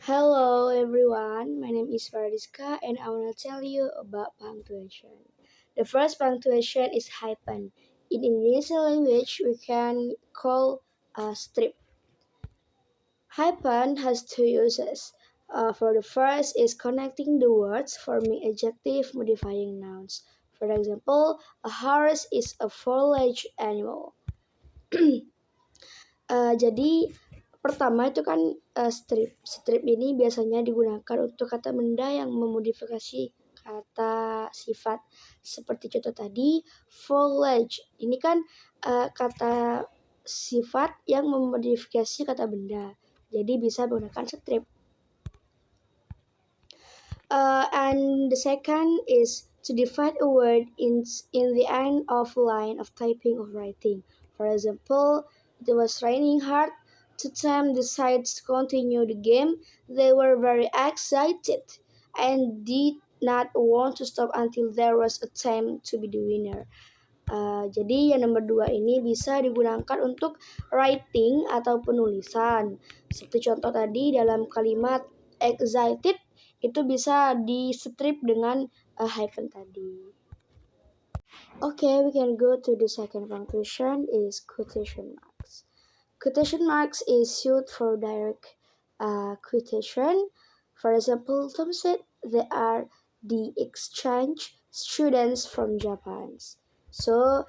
Hello everyone, my name is Fardiska and I want to tell you about punctuation. The first punctuation is hyphen. In English language, we can call a strip. Hyphen has two uses. For the first is connecting the words forming adjective modifying nouns. For example, a horse is a four-legged animal. Jadi pertama itu kan strip. Strip ini biasanya digunakan untuk kata benda yang memodifikasi kata sifat. Seperti contoh tadi, foliage. Ini kan kata sifat yang memodifikasi kata benda. Jadi bisa menggunakan strip. And the second is to divide a word in the end of a line of typing or writing. For example, it was raining hard. The team decided to continue the game. They were very excited and did not want to stop until there was a time to be the winner. Jadi yang nomor 2 ini bisa digunakan untuk writing atau penulisan. Seperti contoh tadi dalam kalimat excited itu bisa di strip dengan hyphen tadi. Okay, we can go to the second punctuation is quotation marks. Quotation marks is used for direct quotation. For example, Tom said they are the exchange students from Japan. So,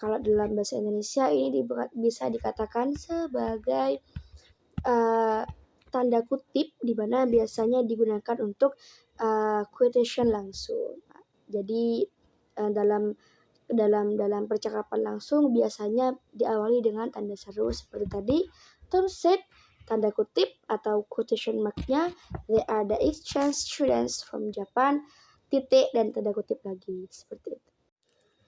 kalau dalam bahasa Indonesia ini bisa dikatakan sebagai tanda kutip di mana biasanya digunakan untuk quotation langsung. Jadi dalam percakapan langsung biasanya diawali dengan tanda seru seperti tadi. Tom said, tanda kutip atau quotation mark-nya, they are the exchange students from Japan, titik dan tanda kutip lagi seperti itu.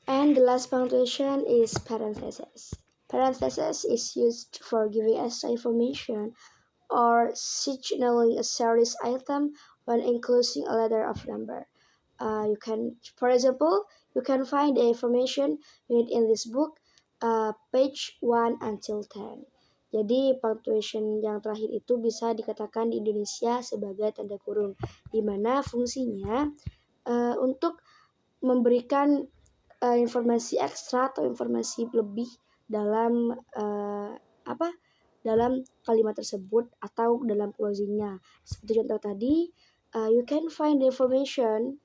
And the last punctuation is parenthesis. Parenthesis is used for giving extra information or signaling a series item when enclosing a letter of number. For example, you can find the information you need in this book, page 1 until 10. Jadi punctuation yang terakhir itu bisa dikatakan di Indonesia sebagai tanda kurung, di mana fungsinya untuk memberikan informasi ekstra atau informasi lebih dalam dalam kalimat tersebut atau dalam closingnya. Seperti contoh tadi, you can find the information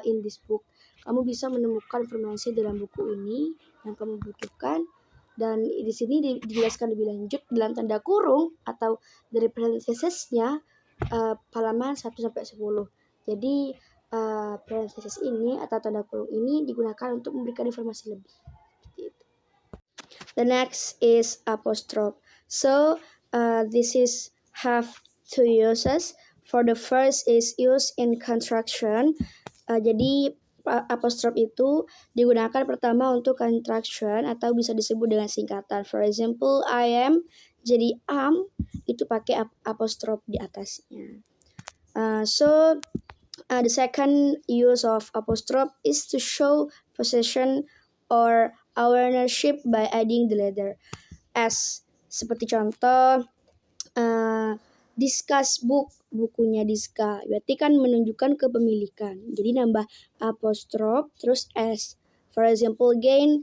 in this book. Kamu bisa menemukan informasi dalam buku ini yang kamu butuhkan, dan di sini dijelaskan lebih lanjut dalam tanda kurung atau dari parenthesisnya halaman 1 sampai 10. Jadi parenthesis ini atau tanda kurung ini digunakan untuk memberikan informasi lebih. The next is apostrophe. So this is have two uses. For the first is used in contraction. Jadi apostrophe itu digunakan pertama untuk contraction atau bisa disebut dengan singkatan. For example, I am, jadi am itu pakai apostrophe di atasnya. The second use of apostrophe is to show possession or ownership by adding the letter S. Seperti contoh, Diska's book, bukunya Diska. Berarti kan menunjukkan kepemilikan. Jadi nambah apostrophe terus S. For example, again,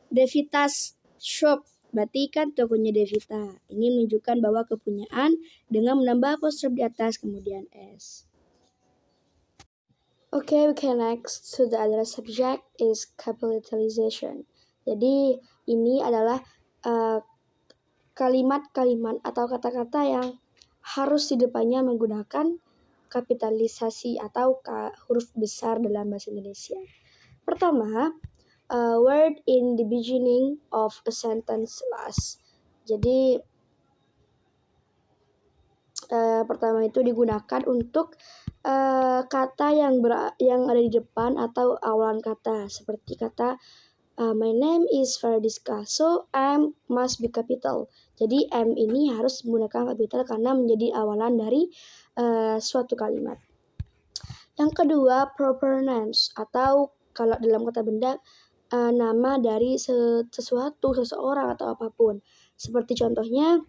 Devita's shop. Berarti kan tokonya Devita. Ini menunjukkan bahwa kepunyaan dengan menambah apostrophe di atas kemudian S. Okay, we can next to the other subject is capitalization. Jadi ini adalah kalimat-kalimat atau kata-kata yang harus di depannya menggunakan kapitalisasi atau huruf besar dalam bahasa Indonesia. Pertama, word in the beginning of a sentence last. Jadi pertama itu digunakan untuk kata yang ada di depan atau awalan kata, seperti kata my name is Fardiska, so M must be capital. Jadi M ini harus menggunakan capital karena menjadi awalan dari suatu kalimat. Yang kedua, proper names atau kalau dalam kata benda nama dari sesuatu, seseorang atau apapun. Seperti contohnya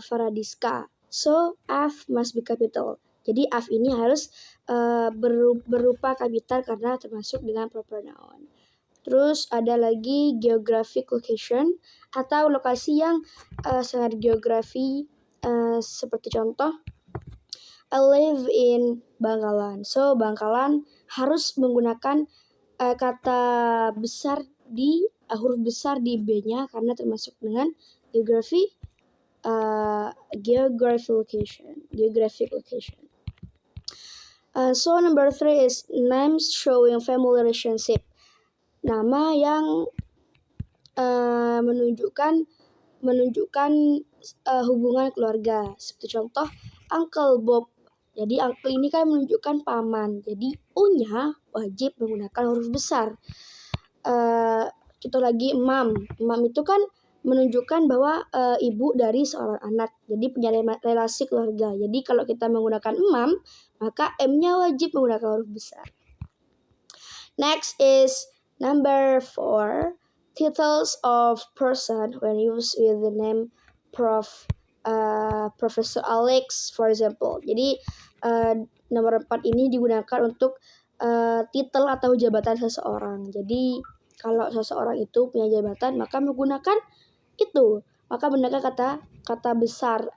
Faradiska. So F must be capital. Jadi F ini harus berupa kapital karena termasuk dengan proper noun. Terus ada lagi geographic location atau lokasi yang sangat geografi, seperti contoh I live in Bangkalan. So Bangkalan harus menggunakan kata besar di huruf besar di B-nya karena termasuk dengan geography, geographic location. So number 3 is names showing family relationship. Nama yang menunjukkan hubungan keluarga. Seperti contoh Uncle Bob. Jadi uncle ini kan menunjukkan paman. Jadi U-nya wajib menggunakan huruf besar. Contoh lagi mom. Mom itu kan menunjukkan bahwa ibu dari seorang anak. Jadi punya relasi keluarga. Jadi kalau kita menggunakan mom, maka M-nya wajib menggunakan huruf besar. Next is number 4. Titles of person when used with the name Professor Alex, for example. Jadi nomor 4 ini digunakan untuk titel atau jabatan seseorang. Jadi kalau seseorang itu punya jabatan, maka menggunakan itu. Maka menggunakan kata besar,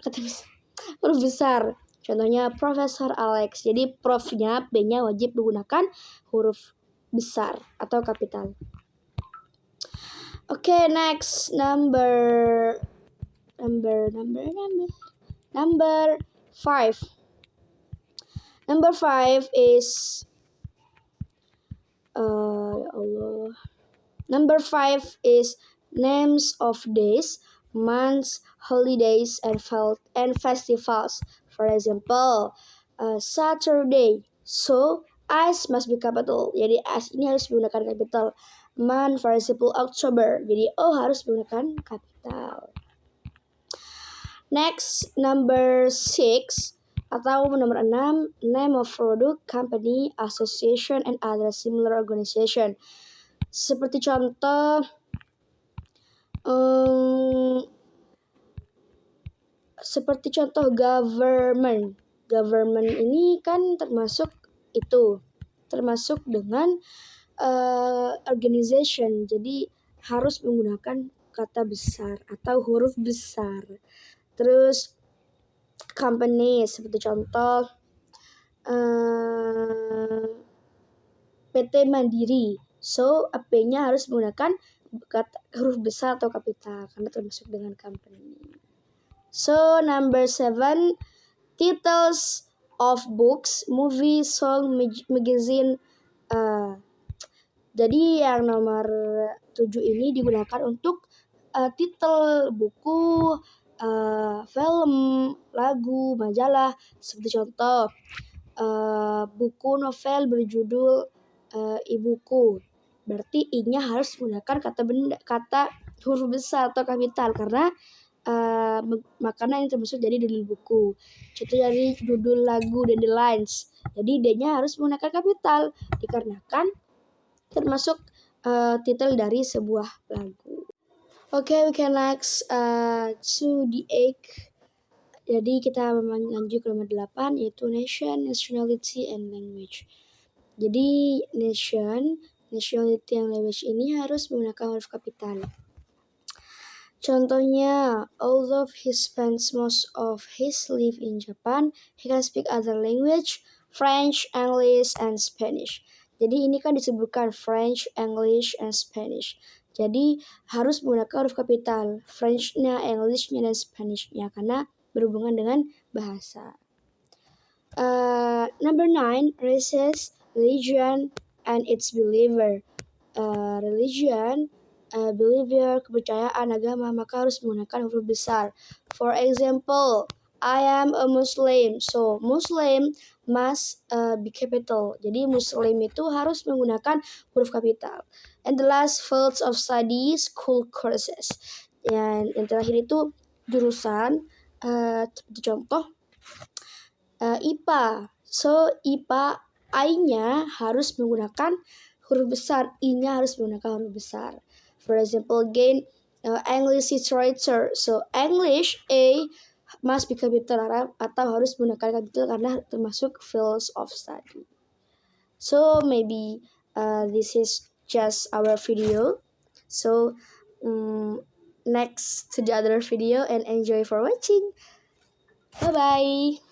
huruf besar. Contohnya Professor Alex. Jadi prof-nya, B-nya wajib menggunakan huruf besar atau kapital. Okay, next number 5. Number 5 is Number 5 is names of days, months, holidays, and festivals. For example, Saturday. So S must be capital. Jadi S ini harus menggunakan capital. Month, for example, October. Jadi O harus menggunakan capital. Next, number 6 atau nomor 6, name of product, company, association, and other similar organization. Seperti contoh, government. Government ini kan termasuk dengan organization. Jadi harus menggunakan kata besar atau huruf besar. Terus company seperti contoh PT Mandiri. So P-nya harus menggunakan huruf besar atau kapital karena termasuk dengan company. So number 7, titles of books, movie, song, magazine. Jadi yang nomor 7 ini digunakan untuk titel buku, film, lagu, majalah. Seperti contoh buku novel berjudul Ibuku. Berarti I-nya harus menggunakan kata huruf besar atau kapital karena makanan yang termasuk dari judul buku. Contoh dari judul lagu dan the lines. Jadi D-nya harus menggunakan kapital dikarenakan termasuk titel dari sebuah lagu. Okay, we can next to the 8. Jadi kita lanjut ke nomor 8 yaitu nation, nationality, and language. Jadi nation, nationality, and language ini harus menggunakan huruf kapital. Contohnya, although he spends most of his life in Japan, he can speak other language, French, English, and Spanish. Jadi ini kan disebutkan French, English, and Spanish. Jadi harus menggunakan huruf kapital, French-nya, English-nya, dan Spanish-nya karena berhubungan dengan bahasa. Number 9, races, religion, and its believer. Religion, believer, kepercayaan, agama, maka harus menggunakan huruf besar. For example, I am a Muslim. So, Muslim must be capital. Jadi, Muslim itu harus menggunakan huruf kapital. And the last, fields of study, school courses. Yang terakhir itu jurusan. Contoh, IPA. So, IPA, I-nya harus menggunakan huruf besar, I-nya harus menggunakan huruf besar. For example, again, English literature. So English A must be capital Arab atau harus menggunakan capital karena termasuk fields of study. So maybe this is just our video. So next to the other video and enjoy for watching. Bye bye.